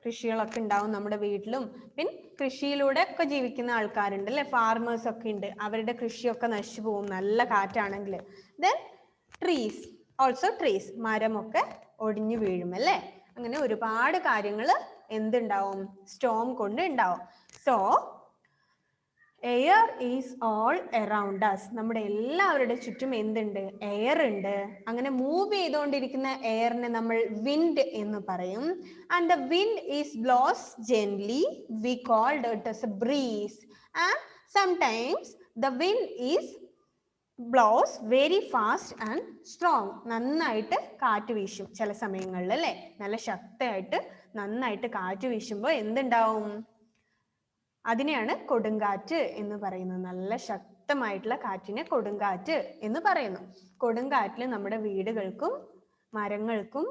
കൃഷികളൊക്കെ ഉണ്ടാവും നമ്മുടെ വീട്ടിലും. പിന്നെ കൃഷിയിലൂടെ ഒക്കെ ജീവിക്കുന്ന ആൾക്കാരുണ്ട് അല്ലെ, ഫാർമേഴ്സ് ഒക്കെ ഉണ്ട്. അവരുടെ കൃഷിയൊക്കെ നശിച്ചു പോകും നല്ല കാറ്റാണെങ്കിൽ. ദെൻ ട്രീസ്, ഓൾസോ ട്രീസ്, മരമൊക്കെ ഒടിഞ്ഞു വീഴും അല്ലേ? അങ്ങനെ ഒരുപാട് കാര്യങ്ങൾ എന്തുണ്ടാവും? സ്റ്റോം കൊണ്ട് ഉണ്ടാവും. So air is all around us. നമ്മുടെ എല്ലാവരുടെ ചുറ്റും എന്തുണ്ട്? എയർ ഉണ്ട്. അങ്ങനെ മൂവ് ചെയ്തുകൊണ്ടിരിക്കുന്ന എയറിനെ നമ്മൾ വിൻഡ് എന്ന് പറയും. And the wind is blows gently, we called it as a breeze. And sometimes the wind is blows very fast and strong. നന്നായിട്ട് കാറ്റ് വീശും ചില സമയങ്ങളിൽ അല്ലേ? നല്ല ശക്തമായിട്ട് നന്നായിട്ട് കാറ്റ് വീശുമ്പോൾ എന്തുണ്ടാവും? അതിനെയാണ് കൊടുങ്കാറ്റ് എന്ന് പറയുന്നത്. നല്ല ശക്തമായിട്ടുള്ള കാറ്റിനെ കൊടുങ്കാറ്റ് എന്ന് പറയുന്നു. കൊടുങ്കാറ്റിൽ നമ്മുടെ വീടുകൾക്കും മരങ്ങൾക്കും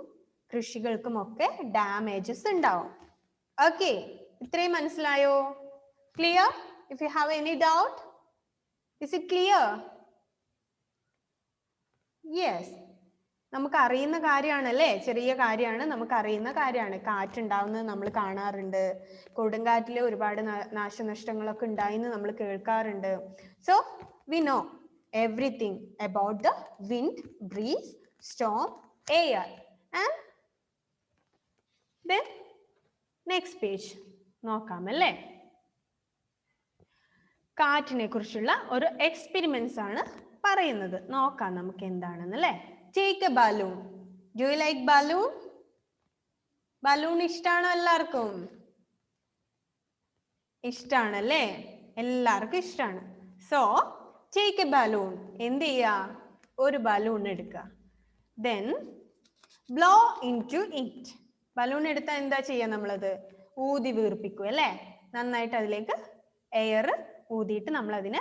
കൃഷികൾക്കും ഒക്കെ ഡാമേജസ് ഉണ്ടാവും. ഓക്കെ, ഇത്രയും മനസ്സിലായോ? Clear? If you have any doubt, is it clear? Yes, നമുക്ക് അറിയുന്ന കാര്യമാണ് അല്ലേ? ചെറിയ കാര്യമാണ്, നമുക്ക് അറിയുന്ന കാര്യമാണ്. കാറ്റുണ്ടാവുന്നത് നമ്മൾ കാണാറുണ്ട്. കൊടുങ്കാറ്റിൽ ഒരുപാട് നാശനഷ്ടങ്ങളൊക്കെ ഉണ്ടായിന്ന് നമ്മൾ കേൾക്കാറുണ്ട്. So we know everything about the wind, breeze, Storm, air. And then next page നോക്കാം അല്ലേ? കാറ്റിനെ കുറിച്ചുള്ള ഒരു എക്സ്പെരിമെന്റ്സ് ആണ് പറയുന്നത്. നോക്കാം നമുക്ക് എന്താണെന്ന് അല്ലേ. Take a balloon. Do you like balloon? Balloon ഇഷ്ടമാണോ എല്ലാവർക്കും? ഇഷ്ടമാണല്ലേ, എല്ലാവർക്കും ഇഷ്ടമാണ്. So take a balloon. എന്ത് ചെയ്യുക? ഒരു ബലൂൺ എടുക്കുക. Then blow into it. Balloon എടുത്താൽ എന്താ ചെയ്യുക? നമ്മളത് ഊതി വീർപ്പിക്കും അല്ലേ. നന്നായിട്ട് അതിലേക്ക് എയർ ഊതിയിട്ട് നമ്മൾ അതിനെ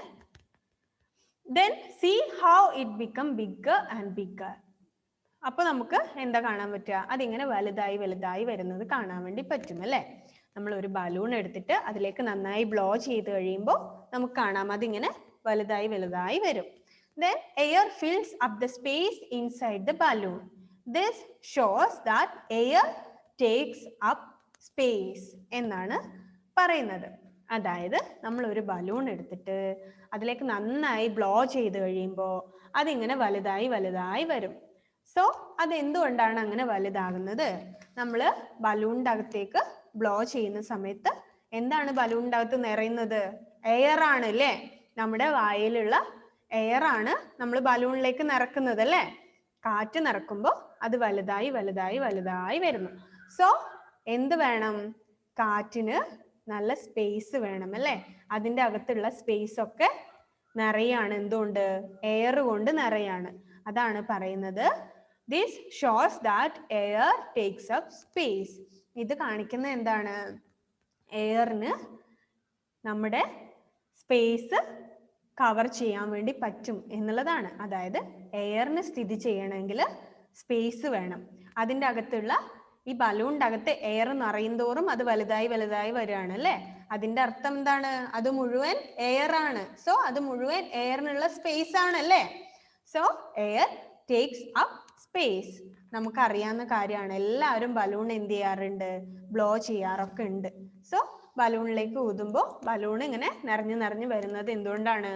then see how it become bigger and bigger. അപ്പൊ നമുക്ക് എന്താ കാണാൻ പറ്റുക? അതിങ്ങനെ വലുതായി വലുതായി വരുന്നത് കാണാൻ വേണ്ടി പറ്റും അല്ലേ. നമ്മൾ ഒരു ബലൂൺ എടുത്തിട്ട് അതിലേക്ക് നന്നായി ബ്ലോ ചെയ്ത് കഴിയുമ്പോൾ നമുക്ക് കാണാം അതിങ്ങനെ വലുതായി വലുതായി വരും. Then air fills up the space inside the balloon. This shows that air takes up space എന്നാണ് പറയുന്നത്. അതായത് നമ്മൾ ഒരു ബലൂൺ എടുത്തിട്ട് അതിലേക്ക് നന്നായി ബ്ലോ ചെയ്ത് കഴിയുമ്പോൾ അതിങ്ങനെ വലുതായി വലുതായി വരും. സോ അതെന്തുകൊണ്ടാണ് അങ്ങനെ വലുതാകുന്നത്? നമ്മൾ ബലൂണിൻ്റെ അകത്തേക്ക് ബ്ലോ ചെയ്യുന്ന സമയത്ത് എന്താണ് ബലൂണിൻ്റെ അകത്ത് നിറയുന്നത്? എയർ ആണ് അല്ലേ. നമ്മുടെ വായിലുള്ള എയർ ആണ് നമ്മൾ ബലൂണിലേക്ക് നിറക്കുന്നത് അല്ലേ. കാറ്റ് നിറക്കുമ്പോൾ അത് വലുതായി വലുതായി വലുതായി വരുന്നു. സോ എന്ത് വേണം? കാറ്റിന് നല്ല സ്പേസ് വേണം അല്ലേ. അതിൻ്റെ അകത്തുള്ള സ്പേസ് ഒക്കെ നിറയാണ്. എന്തുകൊണ്ട്? എയർ കൊണ്ട് നിറയാണ്. അതാണ് പറയുന്നത് this shows that air takes up space. ഇത് കാണിക്കുന്നത് എന്താണ്? എയറിന് നമ്മുടെ സ്പേസ് കവർ ചെയ്യാൻ വേണ്ടി പറ്റും എന്നുള്ളതാണ്. അതായത് എയറിന് സ്ഥിതി ചെയ്യണമെങ്കിൽ സ്പേസ് വേണം. അതിൻ്റെ അകത്തുള്ള ഈ ബലൂണിൻ്റെ അകത്ത് എയർ നിറയും തോറും അത് വലുതായി വലുതായി വരികയാണ് അല്ലേ. അതിൻ്റെ അർത്ഥം എന്താണ്? അത് മുഴുവൻ എയർ ആണ്. സോ അത് മുഴുവൻ എയറിനുള്ള സ്പേസ് ആണ് അല്ലേ. So air takes up space. നമുക്കറിയാവുന്ന കാര്യമാണ്. എല്ലാവരും ബലൂൺ എന്ത് ചെയ്യാറുണ്ട്? ബ്ലോ ചെയ്യാറൊക്കെ ഉണ്ട്. സോ ബലൂണിലേക്ക് ഊതുമ്പോൾ ബലൂൺ ഇങ്ങനെ നിറഞ്ഞു നിറഞ്ഞു വരുന്നത് എന്തുകൊണ്ടാണ്?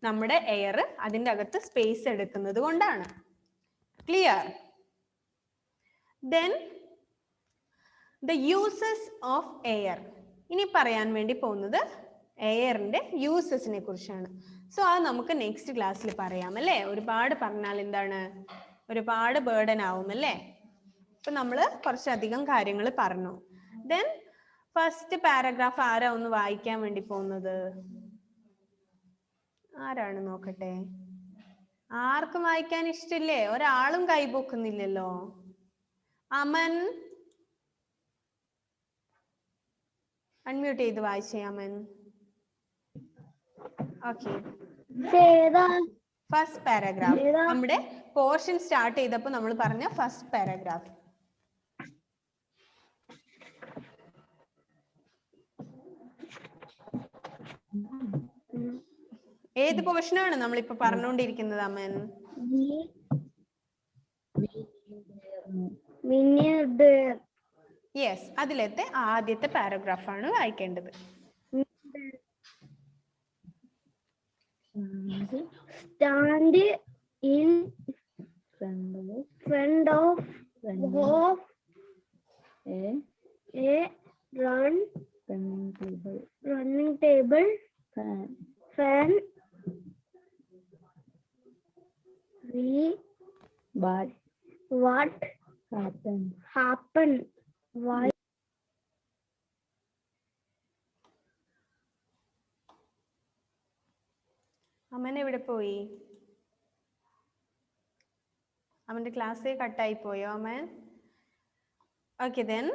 നമ്മുടെ എയർ അതിൻ്റെ അകത്ത് സ്പേസ് എടുക്കുന്നത് കൊണ്ടാണ്. Clear? Then the uses of air. ഇനി പറയാൻ വേണ്ടി പോകുന്നത് എയറിന്റെ യൂസസിനെ കുറിച്ചാണ്. സോ അത് നമുക്ക് നെക്സ്റ്റ് ക്ലാസ്സിൽ പറയാം അല്ലേ. ഒരുപാട് പറഞ്ഞാൽ എന്താണ്? ഒരുപാട് ബേർഡൻ ആവും അല്ലേ. ഇപ്പൊ നമ്മൾ കുറച്ചധികം കാര്യങ്ങൾ പറഞ്ഞു. ദെൻ ഫസ്റ്റ് പാരഗ്രാഫ് ആരാ ഒന്ന് വായിക്കാൻ വേണ്ടി പോകുന്നത്? ആരാണ് നോക്കട്ടെ. ആർക്കും വായിക്കാൻ ഇഷ്ടമില്ലേ? ഒരാളും കൈപോക്കുന്നില്ലല്ലോ. അമൻ അൺമ്യൂട്ട് ചെയ്ത് വായിച്ചേ അമൻ. Okay, first paragraph. നമ്മുടെ പോർഷൻ സ്റ്റാർട്ട് ചെയ്തപ്പോൾ നമ്മൾ പറഞ്ഞ ഫസ്റ്റ് പാരഗ്രാഫ്. ഏത് പോർഷനാണ് നമ്മളിപ്പോ പറഞ്ഞുകൊണ്ടിരിക്കുന്നത് അമൻ? യെസ്, അതിലത്തെ ആദ്യത്തെ പാരഗ്രാഫ് ആണ് വായിക്കേണ്ടത്. Stand in front of a running table, fan. What happened? Why? Aman എവിടെ പോയി? അവന്റെ ക്ലാസ് കട്ടായി പോയോ അമൻ? ഓക്കെ, ദെൻ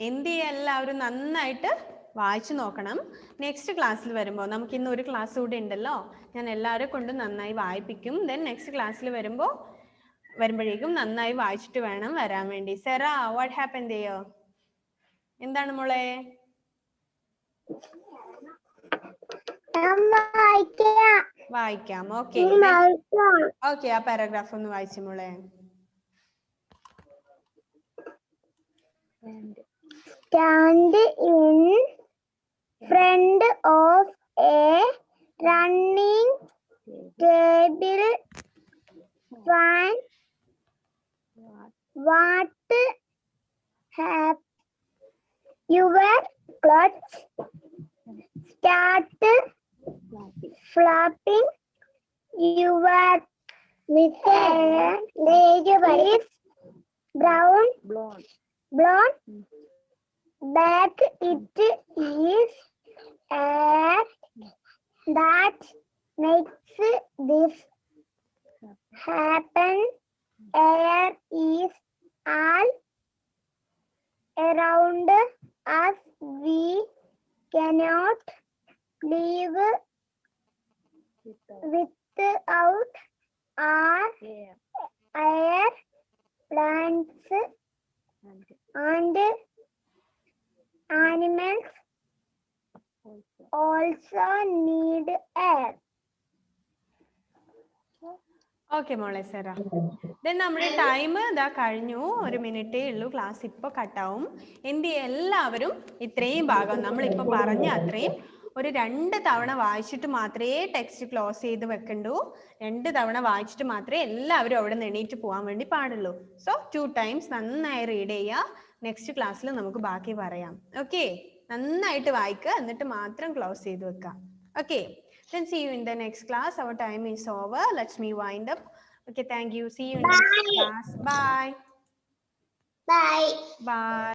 എന്ത് ചെയ്യുക? എല്ലാവരും നന്നായിട്ട് വായിച്ചു നോക്കണം. നെക്സ്റ്റ് ക്ലാസ്സിൽ വരുമ്പോൾ, നമുക്ക് ഇന്ന് ഒരു ക്ലാസ് കൂടി ഉണ്ടല്ലോ, ഞാൻ എല്ലാവരെ കൊണ്ടും നന്നായി വായിപ്പിക്കും. ദെൻ നെക്സ്റ്റ് ക്ലാസ്സിൽ വരുമ്പോഴേക്കും നന്നായി വായിച്ചിട്ട് വേണം വരാൻ വേണ്ടി. സെറ, വാട്ട് ഹാപ്പൻ ചെയ്യോ? എന്താണ് മോളെ? വായിക്കാം. ഓക്കെ ഓക്കെ, ആ പാരഗ്രാഫ് ഒന്ന് വായിച്ചു മോളെ. Stand in front of a running table, fan. What have your clothes? Start Flapping your hair is brown. Blonde. Back it is air that makes this happen. Air is all around us. We cannot live without our air. Plants and animals also need air. Okay മോളെ Cera. Then നമ്മുടെ time ഇതാ കഴിഞ്ഞു. 1 മിനിറ്റേ ഉള്ളൂ. Class ഇപ്പോൾ കട്ടാവും. എന്ത് ചെയ്യും, എല്ലാവരും ഇത്രയും ഭാഗം നമ്മളിപ്പോൾ പറഞ്ഞ അത്രയും ഒരു 2 തവണ വായിച്ചിട്ട് മാത്രമേ ടെക്സ്റ്റ് ക്ലോസ് ചെയ്ത് വെക്കണ്ടൂ. 2 തവണ വായിച്ചിട്ട് മാത്രമേ എല്ലാവരും അവിടെ നിന്ന് എണീറ്റ് പോകാൻ വേണ്ടി പാടുള്ളൂ. സോ 2 ടൈംസ് നന്നായി റീഡ് ചെയ്യുക. നെക്സ്റ്റ് ക്ലാസ്സിൽ നമുക്ക് ബാക്കി പറയാം. ഓക്കെ, നന്നായിട്ട് വായിക്കുക, എന്നിട്ട് മാത്രം ക്ലോസ് ചെയ്ത് വെക്കാം. Okay, then see you in the next class. Our time is over. Let's me wind up. Okay, thank you. See you in the next class. Bye. Bye. Bye.